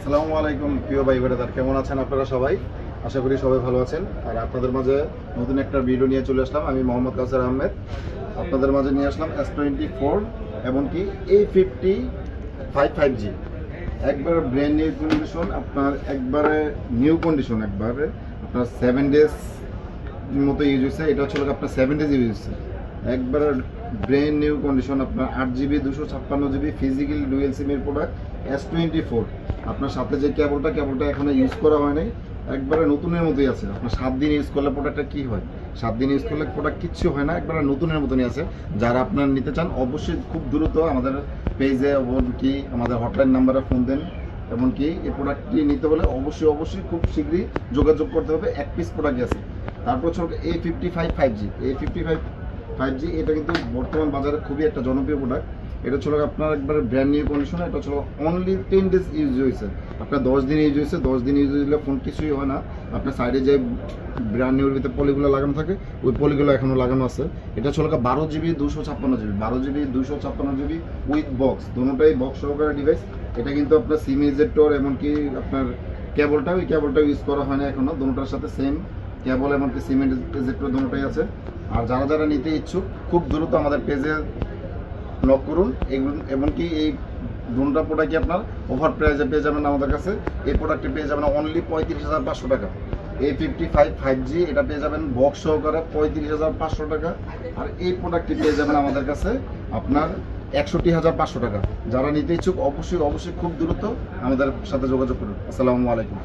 আসসালামু আলাইকুম প্রিয় ভাই বোনেরা, কেমন আছেন আপনারা সবাই? আশা করি সবাই ভালো আছেন। আর আপনাদের মাঝে নতুন একটা ভিডিও নিয়ে চলে আসলাম। আমি মোহাম্মদ কাউসার আহমেদ আপনাদের মাঝে নিয়ে আসলাম S24 এমনকি A50 5G একবার ব্র্যান্ড নিউ কন্ডিশন, আপনার একবারে নিউ কন্ডিশন, একবারে আপনার 7 ডেজ মতো ইউজ হয়েছে। এটা হচ্ছে আপনার 7 ডেজ ইউজ হচ্ছে, একবারে ব্র্যান্ড নিউ কন্ডিশন। আপনার 8GB 256GB ফিজিক্যাল ডুয়েল সিমের প্রোডাক্ট S24। আপনার সাথে যে কেবলটা এখনো ইউজ করা হয় নাই, একবারে নতুনের মতোই আছে। আপনার 7 দিন ইউজ করলে প্রোডাক্টটা কী হয়, 7 দিন ইউজ করলে প্রোডাক্ট কিচ্ছু হয় না, একবারে নতুনের মতনই আছে। যারা আপনার নিতে চান অবশ্যই খুব দ্রুত আমাদের পেজে এমনকি আমাদের হটলাইন নাম্বারে ফোন দেন। এমনকি এই প্রোডাক্টটি নিতে হলে অবশ্যই খুব শীঘ্রই যোগাযোগ করতে হবে। এক পিস প্রোডাক্ট আছে। তারপর হচ্ছে A55 5G। এটা কিন্তু বর্তমান বাজারে খুবই একটা জনপ্রিয় প্রোডাক্ট। এটা ছিল আপনার একবার ব্র্যান্ড নিউ কন্ডিশন। এটা ছিল অনলি 10 ডেজ ইউজ হয়েছে। আপনার 10 দিন ইউজ হয়েছে। 10 দিন ইউজ হলে ফোন কিছুই হয় না। আপনার সাইডে যে ব্র্যান্ড নিউর ভিতরে পলিগুলো লাগানো থাকে, ওই পলিগুলো এখনও লাগানো আছে। এটা ছিল 12GB 256GB 12GB 256GB with box, দুটোটাই বক্স সহকারে ডিভাইস। এটা কিন্তু আপনার সিম ইজেক্টর এমনকি আপনার ওই কেবলটা ইউজ করা হয় না এখনও। দুটোটার সাথে সেম কেবল এমনকি সিম ইজেক্টর দুটোটাই আছে। আর যারা নিতে ইচ্ছুক খুব দ্রুত আমাদের পেজে নক করুন। এমনকি এই দুটা প্রোডাক্টই আপনার ওভার প্রাইসে পেয়ে যাবেন আমাদের কাছে। এই প্রোডাক্টটি পেয়ে যাবেন অনলি 35,500 টাকা। A55 5G এটা পেয়ে যাবেন বক্স সহকারে 35,500 টাকা। আর এই প্রোডাক্টটি পেয়ে যাবেন আমাদের কাছে আপনার 61,500 টাকা। যারা নিতে ইচ্ছুক অবশ্যই খুব দ্রুত আমাদের সাথে যোগাযোগ করুন। আসসালামু আলাইকুম।